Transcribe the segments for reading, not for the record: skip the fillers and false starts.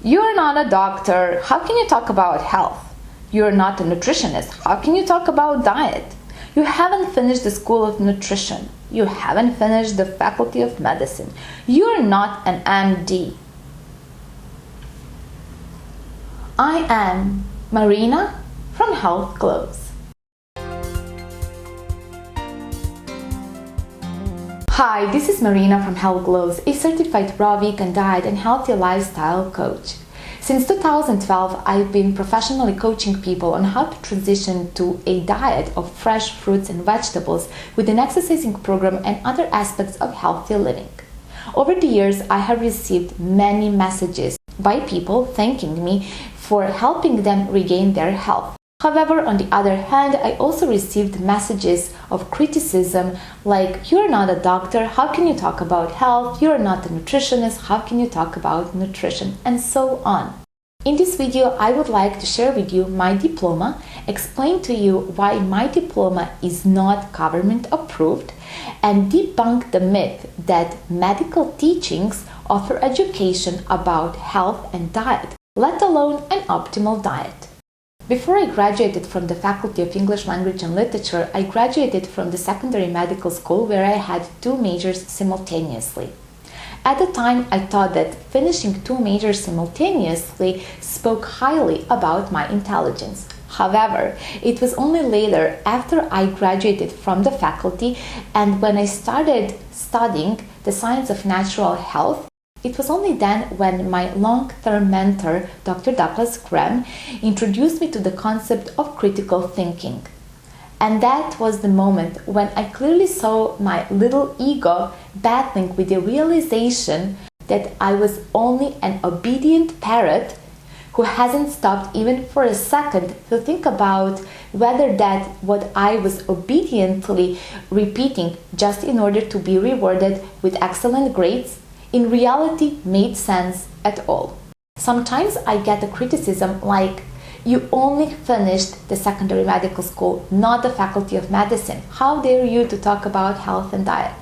You're not a doctor. How can you talk about health? You're not a nutritionist. How can you talk about diet? You haven't finished the school of nutrition. You haven't finished the faculty of medicine. You're not an MD. I am Marina from Health Glows. Hi, this is Marina from Health Glows, a certified raw vegan diet and healthy lifestyle coach. Since 2012, I've been professionally coaching people on how to transition to a diet of fresh fruits and vegetables with an exercising program and other aspects of healthy living. Over the years, I have received many messages by people thanking me for helping them regain their health. However, on the other hand, I also received messages of criticism like, you're not a doctor, how can you talk about health? You're not a nutritionist, how can you talk about nutrition? And so on. In this video, I would like to share with you my diploma, explain to you why my diploma is not government approved, and debunk the myth that medical teachings offer education about health and diet, let alone an optimal diet. Before I graduated from the Faculty of English Language and Literature, I graduated from the secondary medical school where I had 2 majors simultaneously. At the time, I thought that finishing 2 majors simultaneously spoke highly about my intelligence. However, it was only later, after I graduated from the faculty and when I started studying the science of natural health, it was only then when my long-term mentor, Dr. Douglas Graham, introduced me to the concept of critical thinking. And that was the moment when I clearly saw my little ego battling with the realization that I was only an obedient parrot who hasn't stopped even for a second to think about whether that what I was obediently repeating just in order to be rewarded with excellent grades in reality made sense at all. Sometimes I get a criticism like, you only finished the secondary medical school, not the Faculty of Medicine. How dare you to talk about health and diet?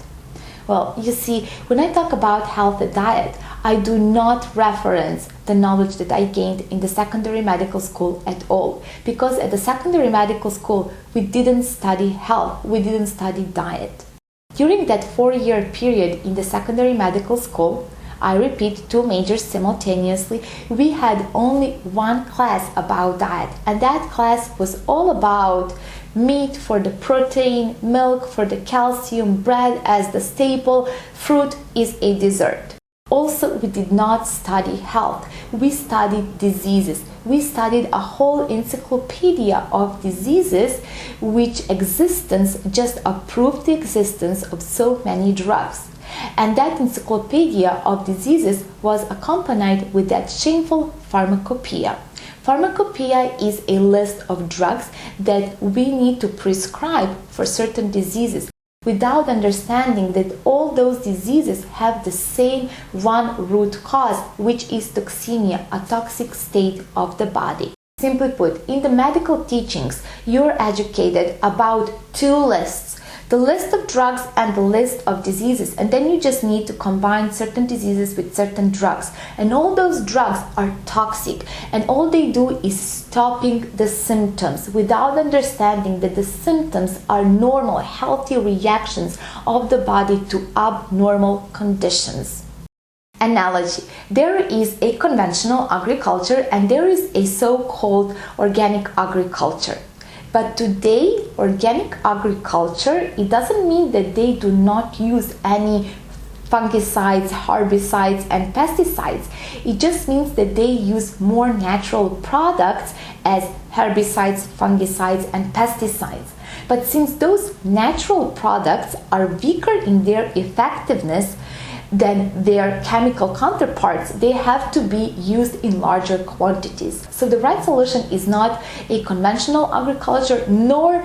Well, you see, when I talk about health and diet, I do not reference the knowledge that I gained in the secondary medical school at all. Because at the secondary medical school, we didn't study health, we didn't study diet. During that 4-year period in the secondary medical school, I repeat 2 majors simultaneously, we had only 1 class about diet, and that class was all about meat for the protein, milk for the calcium, bread as the staple, fruit is a dessert. Also, we did not study health, we studied diseases. We studied a whole encyclopedia of diseases which existence just approved the existence of so many drugs. And that encyclopedia of diseases was accompanied with that shameful pharmacopoeia. Pharmacopoeia is a list of drugs that we need to prescribe for certain diseases, without understanding that all those diseases have the same one root cause, which is toxemia, a toxic state of the body. Simply put, in the medical teachings, you're educated about 2 lists. The list of drugs and the list of diseases, and then you just need to combine certain diseases with certain drugs. And all those drugs are toxic, and all they do is stopping the symptoms without understanding that the symptoms are normal, healthy reactions of the body to abnormal conditions. Analogy. There is a conventional agriculture and there is a so-called organic agriculture. But today, organic agriculture, it doesn't mean that they do not use any fungicides, herbicides, and pesticides. It just means that they use more natural products as herbicides, fungicides, and pesticides. But since those natural products are weaker in their effectiveness than their chemical counterparts, they have to be used in larger quantities. So the right solution is not a conventional agriculture nor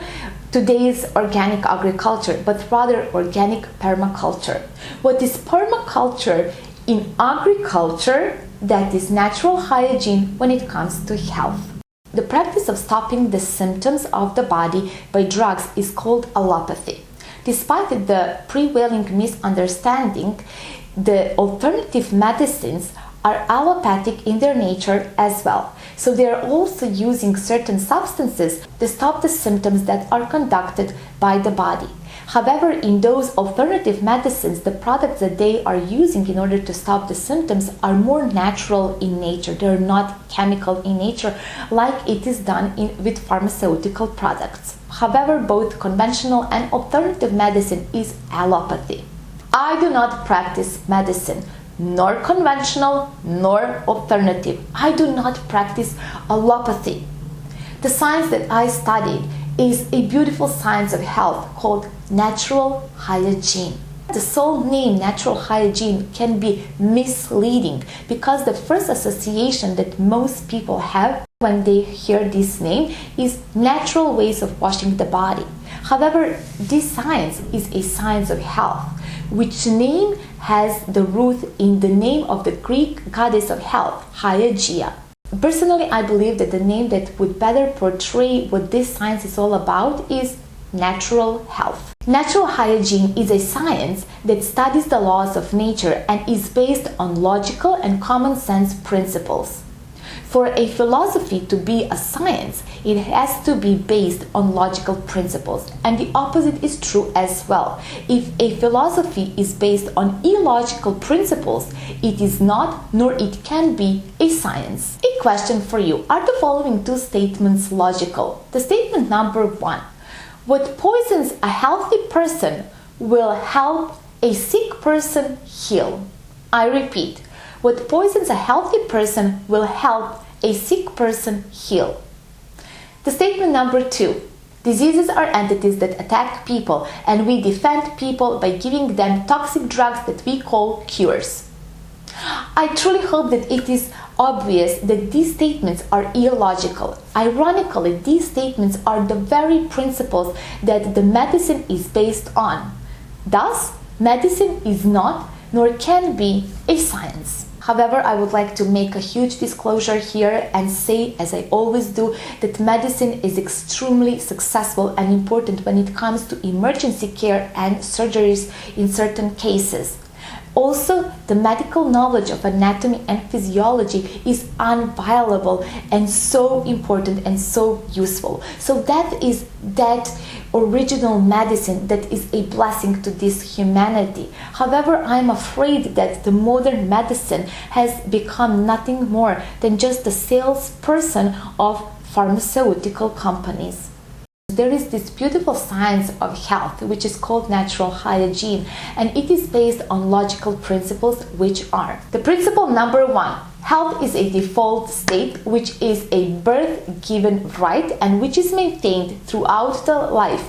today's organic agriculture, but rather organic permaculture. What is permaculture in agriculture? That is natural hygiene when it comes to health. The practice of stopping the symptoms of the body by drugs is called allopathy. Despite the prevailing misunderstanding, the alternative medicines are allopathic in their nature as well. So they are also using certain substances to stop the symptoms that are conducted by the body. However, in those alternative medicines, the products that they are using in order to stop the symptoms are more natural in nature. They're not chemical in nature like it is done with pharmaceutical products. However, both conventional and alternative medicine is allopathy. I do not practice medicine, nor conventional nor alternative. I do not practice allopathy. The science that I studied is a beautiful science of health called natural hygiene. The sole name natural hygiene can be misleading because the first association that most people have when they hear this name is natural ways of washing the body. However, this science is a science of health, which name has the root in the name of the Greek goddess of health, Hygieia. Personally, I believe that the name that would better portray what this science is all about is natural health. Natural hygiene is a science that studies the laws of nature and is based on logical and common sense principles. For a philosophy to be a science, it has to be based on logical principles, and the opposite is true as well. If a philosophy is based on illogical principles, it is not, nor it can be, a science. A question for you: are the following two statements logical? The statement number 1: what poisons a healthy person will help a sick person heal. I repeat, what poisons a healthy person will help a sick person heal. The statement number 2: diseases are entities that attack people, and we defend people by giving them toxic drugs that we call cures. I truly hope that it is obvious that these statements are illogical. Ironically, these statements are the very principles that the medicine is based on. Thus, medicine is not, nor can be, a science. However, I would like to make a huge disclosure here and say, as I always do, that medicine is extremely successful and important when it comes to emergency care and surgeries in certain cases. Also, the medical knowledge of anatomy and physiology is inviolable and so important and so useful. So that is that original medicine that is a blessing to this humanity. However, I'm afraid that the modern medicine has become nothing more than just a salesperson of pharmaceutical companies. There is this beautiful science of health which is called natural hygiene, and it is based on logical principles, which are: the principle number 1: health is a default state which is a birth-given right and which is maintained throughout the life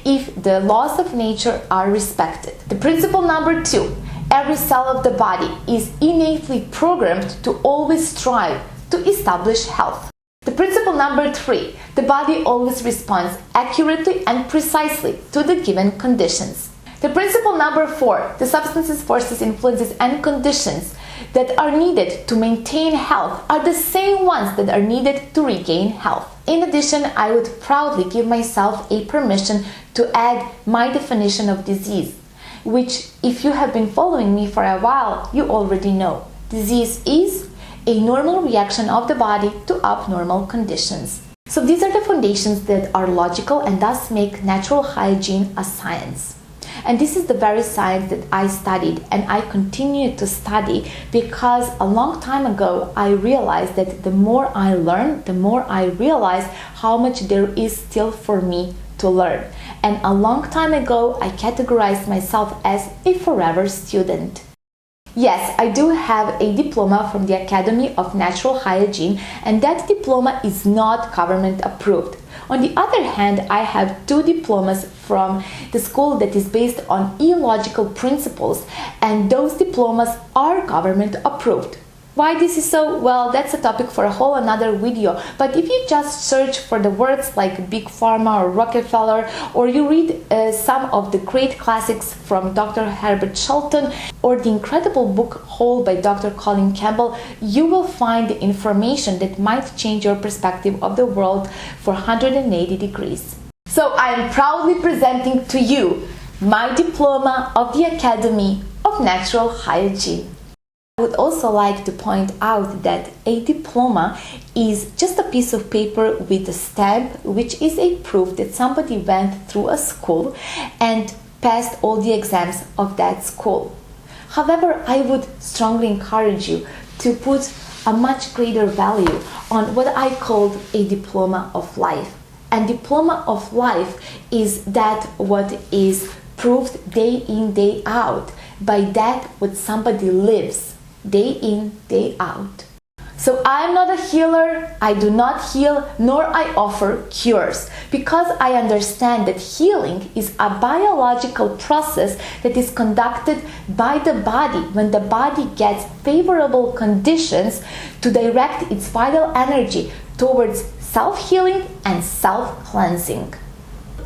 if the laws of nature are respected. The principle number 2: every cell of the body is innately programmed to always strive to establish health. The principle number 3: the body always responds accurately and precisely to the given conditions. The principle number 4: the substances, forces, influences, and conditions that are needed to maintain health are the same ones that are needed to regain health. In addition, I would proudly give myself a permission to add my definition of disease, which, if you have been following me for a while, you already know. Disease is a normal reaction of the body to abnormal conditions. So these are the foundations that are logical and thus make natural hygiene a science. And this is the very science that I studied and I continue to study because a long time ago I realized that the more I learn, the more I realize how much there is still for me to learn. And a long time ago I categorized myself as a forever student. Yes, I do have a diploma from the Academy of Natural Hygiene, and that diploma is not government approved. On the other hand, I have 2 diplomas from the school that is based on illogical principles, and those diplomas are government approved. Why this is so? Well, that's a topic for a whole another video. But if you just search for the words like Big Pharma or Rockefeller, or you read some of the great classics from Dr. Herbert Shelton, or the incredible book Whole by Dr. Colin Campbell, you will find the information that might change your perspective of the world for 180 degrees. So I am proudly presenting to you my diploma of the Academy of Natural Hygiene. I would also like to point out that a diploma is just a piece of paper with a stamp, which is a proof that somebody went through a school and passed all the exams of that school. However, I would strongly encourage you to put a much greater value on what I called a diploma of life. And diploma of life is that what is proved day in, day out. By that what somebody lives day in, day out. So I'm not a healer, I do not heal, nor I offer cures, because I understand that healing is a biological process that is conducted by the body when the body gets favorable conditions to direct its vital energy towards self-healing and self-cleansing.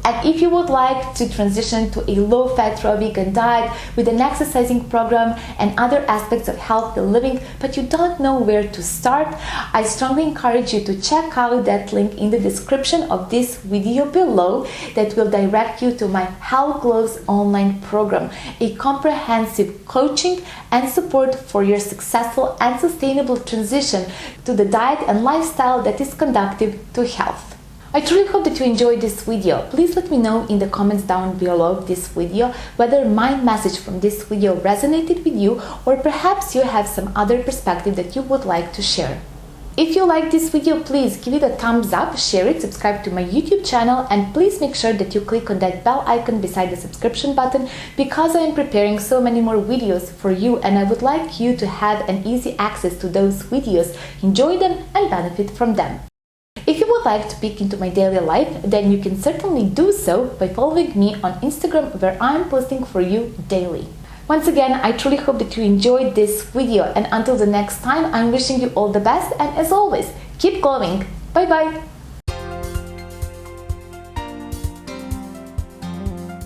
And if you would like to transition to a low-fat, raw vegan diet with an exercising program and other aspects of healthy living, but you don't know where to start, I strongly encourage you to check out that link in the description of this video below that will direct you to my Health Glows online program, a comprehensive coaching and support for your successful and sustainable transition to the diet and lifestyle that is conducive to health. I truly hope that you enjoyed this video. Please let me know in the comments down below this video whether my message from this video resonated with you, or perhaps you have some other perspective that you would like to share. If you like this video, please give it a thumbs up, share it, subscribe to my YouTube channel, and please make sure that you click on that bell icon beside the subscription button, because I am preparing so many more videos for you and I would like you to have an easy access to those videos, enjoy them and benefit from them. If you would like to peek into my daily life, then you can certainly do so by following me on Instagram, where I'm posting for you daily. Once again, I truly hope that you enjoyed this video, and until the next time, I'm wishing you all the best, and as always, keep glowing. Bye bye!